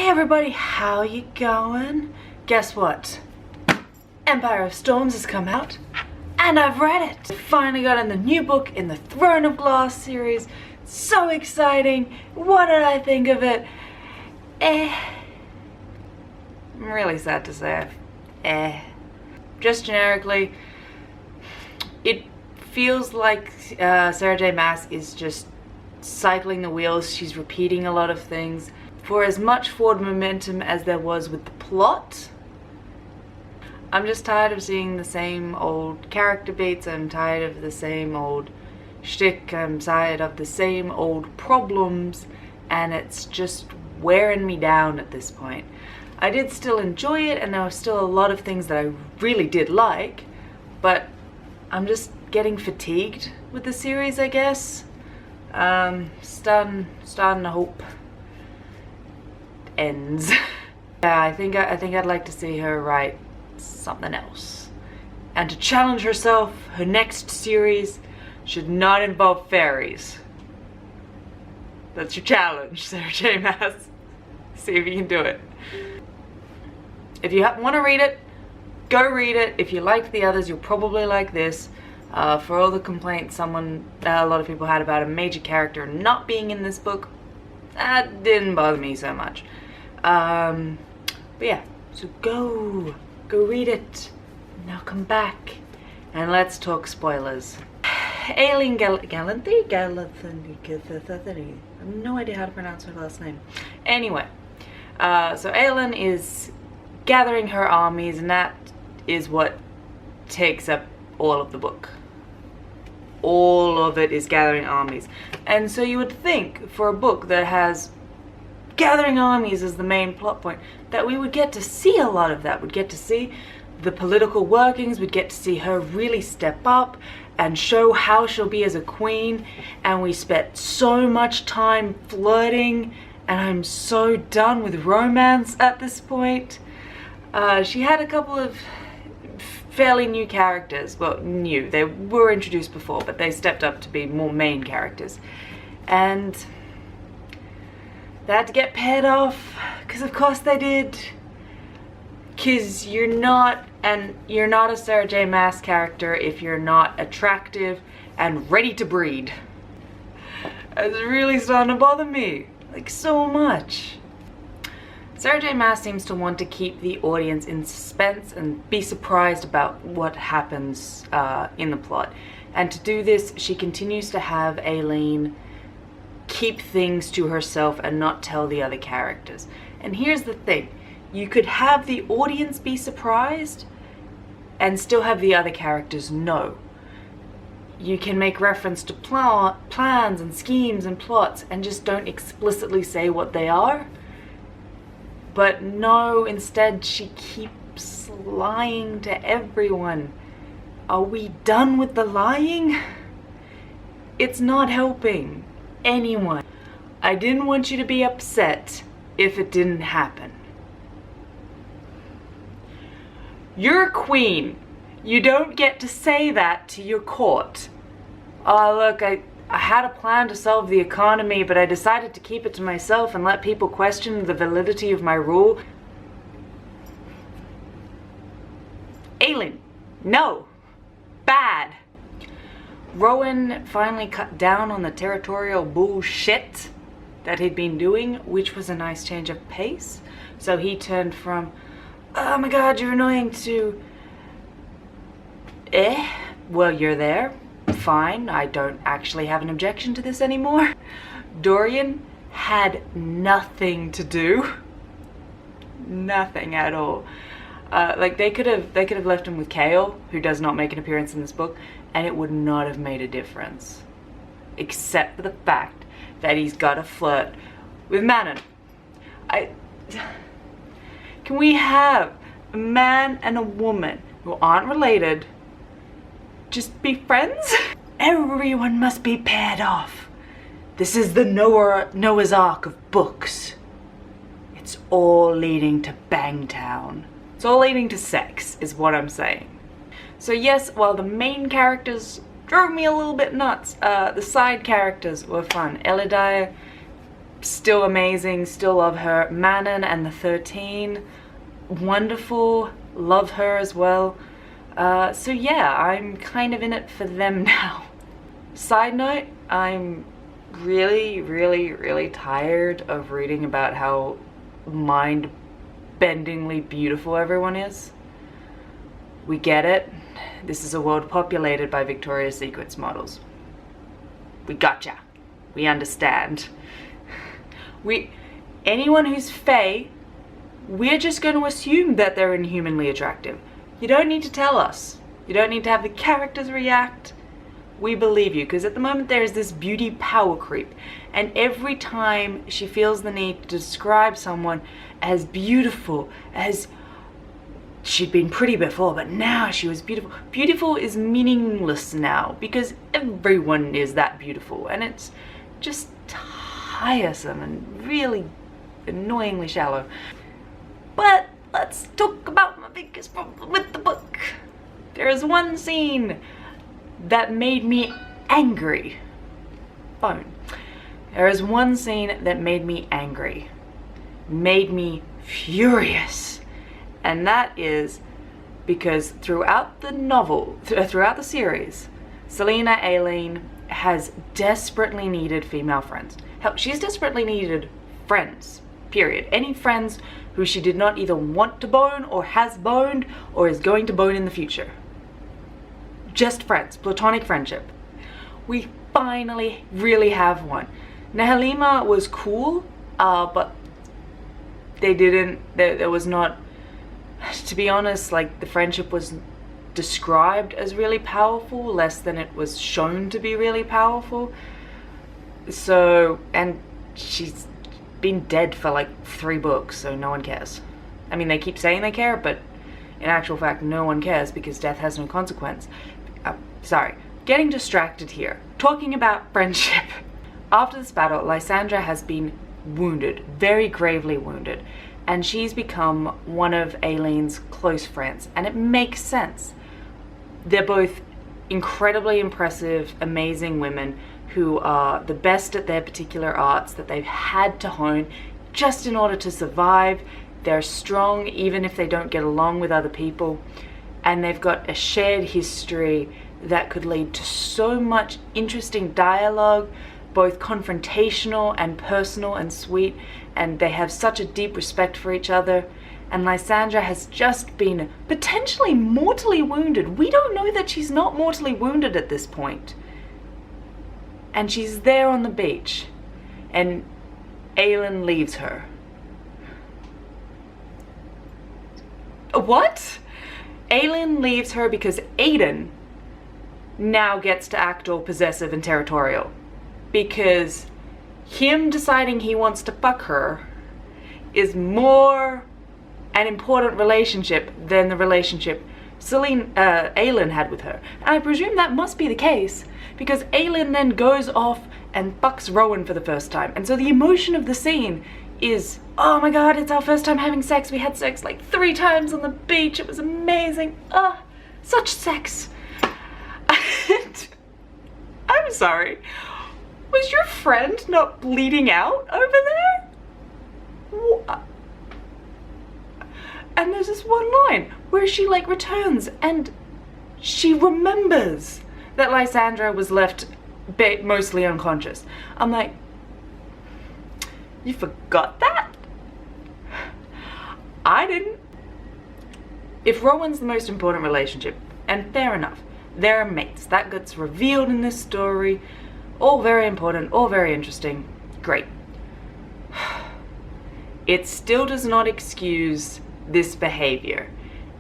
everybody, how you going? Guess what? Empire of Storms has come out and I've read it. Finally got in the new book in the Throne of Glass series. So exciting. What did I think of it? I'm really sad to say just generically, it feels like Sarah J Maas is just cycling the wheels. She's repeating a lot of things. For as much forward momentum as there was with the plot, I'm just tired of seeing the same old character beats. I'm tired of the same old shtick. I'm tired of the same old problems, and it's just wearing me down at this point. I did still enjoy it, and there were still a lot of things that I really did like, but I'm just getting fatigued with the series, I guess. Starting to hope ends. Yeah, I think I'd like to see her write something else, and to challenge herself. Her next series should not involve fairies. That's your challenge, Sarah J Maas. See if you can do it. If you want to read it, go read it. If you liked the others, you'll probably like this. For all the complaints a lot of people had about a major character not being in this book, that didn't bother me so much. But yeah, so go read it. Now come back and let's talk spoilers. Ailyn Gallanthy? I have no idea how to pronounce her last name. Anyway, so Ailyn is gathering her armies, and that is what takes up all of the book. All of it is gathering armies. And so you would think, for a book that has gathering armies as the main plot point, that we would get to see a lot of that. We'd get to see the political workings, we'd get to see her really step up and show how she'll be as a queen. And we spent so much time flirting, and I'm so done with romance at this point. She had a couple of fairly new characters. Well, new, they were introduced before, but they stepped up to be more main characters. And they had to get paired off, because of course they did. Because you're not a Sarah J Maas character if you're not attractive and ready to breed. It's really starting to bother me, like, so much. Sarah J Maas seems to want to keep the audience in suspense and be surprised about what happens in the plot. And to do this, she continues to have Ailyn keep things to herself and not tell the other characters. And here's the thing. You could have the audience be surprised and still have the other characters know. You can make reference to plans and schemes and plots and just don't explicitly say what they are. But no, instead she keeps lying to everyone. Are we done with the lying? It's not helping anyone. I didn't want you to be upset if it didn't happen. You're a queen. You don't get to say that to your court. Oh, look, I had a plan to solve the economy, but I decided to keep it to myself and let people question the validity of my rule. Ailyn, no. Bad. Rowan finally cut down on the territorial bullshit that he'd been doing, which was a nice change of pace. So he turned from, oh my god, you're annoying, to, well, you're there. Fine, I don't actually have an objection to this anymore. Dorian had nothing to do. Nothing at all. Like, they could have left him with Chaol, who does not make an appearance in this book, and it would not have made a difference. Except for the fact that he's got a flirt with Manon. Can we have a man and a woman who aren't related just be friends? Everyone must be paired off. This is the Noah's Ark of books. It's all leading to Bangtown. It's all leading to sex, is what I'm saying. So yes, while the main characters drove me a little bit nuts, the side characters were fun. Elodie still amazing, still love her. Manon and the 13, wonderful, love her as well. So yeah, I'm kind of in it for them now. Side note, I'm really tired of reading about how mind-bendingly beautiful everyone is. We get it. This is a world populated by Victoria's Secret's models. We gotcha. We understand. Anyone who's Fae, we're just going to assume that they're inhumanly attractive. You don't need to tell us. You don't need to have the characters react. We believe you, because at the moment there is this beauty power creep, and every time she feels the need to describe someone as beautiful, as she'd been pretty before, but now she was beautiful. Beautiful is meaningless now, because everyone is that beautiful, and it's just tiresome and really annoyingly shallow. But let's talk about my biggest problem with the book. There is one scene that made me angry. Phone. There is one scene that made me angry. Made me furious. And that is because throughout the novel, throughout the series, Selena Aileen has desperately needed female friends. Hell, she's desperately needed friends, period. Any friends who she did not either want to bone or has boned or is going to bone in the future. Just friends, platonic friendship. We finally really have one. Nehalima was cool, but there was not, to be honest, like the friendship was described as really powerful, less than it was shown to be really powerful. So, and she's been dead for like 3 books, so no one cares. I mean, they keep saying they care, but in actual fact, no one cares because death has no consequence. Sorry, getting distracted here. Talking about friendship. After this battle, Lysandra has been wounded, very gravely wounded, and she's become one of Aileen's close friends, and it makes sense. They're both incredibly impressive, amazing women who are the best at their particular arts that they've had to hone just in order to survive. They're strong even if they don't get along with other people, and they've got a shared history that could lead to so much interesting dialogue, both confrontational and personal and sweet, and they have such a deep respect for each other. And Lysandra has just been potentially mortally wounded. We don't know that she's not mortally wounded at this point. And she's there on the beach, and Aelin leaves her. What? Aelin leaves her because Aiden now gets to act all possessive and territorial. Because him deciding he wants to fuck her is more an important relationship than the relationship Aelin had with her. And I presume that must be the case, because Aelin then goes off and fucks Rowan for the first time. And so the emotion of the scene is, oh my god, it's our first time having sex. We had sex like 3 times on the beach. It was amazing. Such sex. I'm sorry. Was your friend not bleeding out over there? And there's this one line where she like returns and she remembers that Lysandra was left mostly unconscious. I'm like, you forgot that? I didn't. If Rowan's the most important relationship, and fair enough, they're mates. That gets revealed in this story. All very important, all very interesting. Great. It still does not excuse this behavior.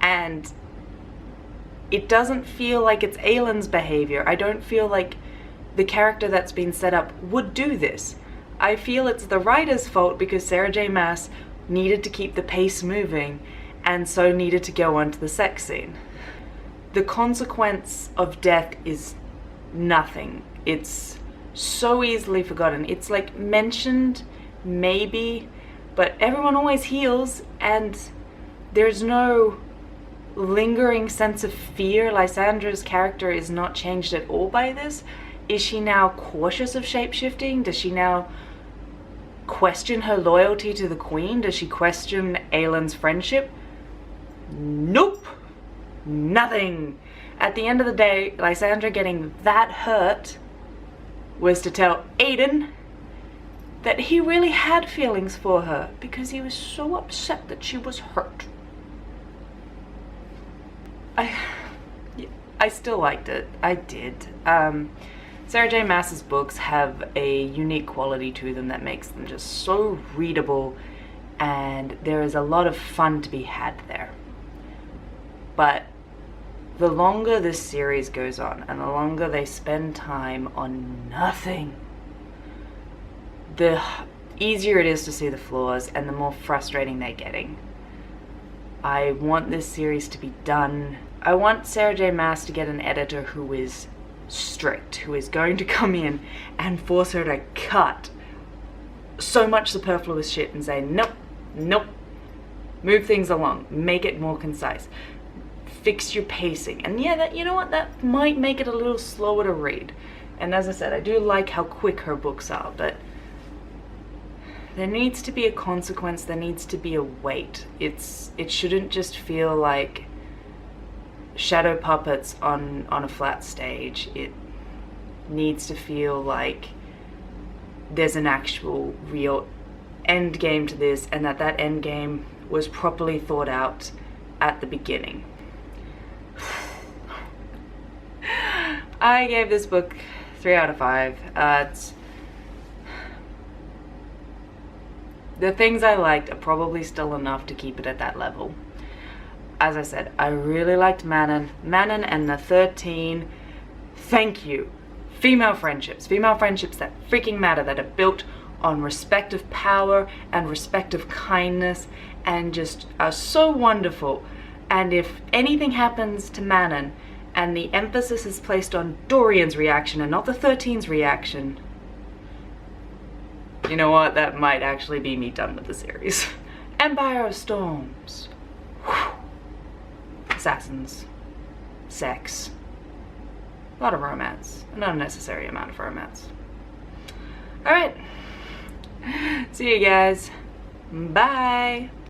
And it doesn't feel like it's Aelin's behavior. I don't feel like the character that's been set up would do this. I feel it's the writer's fault because Sarah J. Maas needed to keep the pace moving and so needed to go on to the sex scene. The consequence of death is nothing. It's so easily forgotten. It's like mentioned, maybe, but everyone always heals and there's no lingering sense of fear. Lysandra's character is not changed at all by this. Is she now cautious of shape-shifting? Does she now question her loyalty to the Queen? Does she question Aelin's friendship? Nope. Nothing. At the end of the day, Lysandra getting that hurt was to tell Aiden that he really had feelings for her because he was so upset that she was hurt. I still liked it. I did. Sarah J. Maas's books have a unique quality to them that makes them just so readable, and there is a lot of fun to be had there. But the longer this series goes on and the longer they spend time on nothing, the easier it is to see the flaws and the more frustrating they're getting. I want this series to be done. I want Sarah J. Maas to get an editor who is strict, who is going to come in and force her to cut so much superfluous shit and say, nope, nope, move things along, make it more concise, fix your pacing. And yeah, that, you know what, that might make it a little slower to read. And as I said, I do like how quick her books are, but there needs to be a consequence, there needs to be a weight. It shouldn't just feel like shadow puppets on a flat stage. It needs to feel like there's an actual real end game to this, and that end game was properly thought out at the beginning. I gave this book 3 out of 5. The things I liked are probably still enough to keep it at that level. As I said, I really liked Manon. Manon and the 13. Thank you. Female friendships that freaking matter, that are built on respect of power and respect of kindness and just are so wonderful. And if anything happens to Manon and the emphasis is placed on Dorian's reaction and not the 13's reaction, you know what? That might actually be me done with the series. Empire of Storms. Whew. Assassins. Sex. A lot of romance. An unnecessary amount of romance. Alright. See you guys. Bye.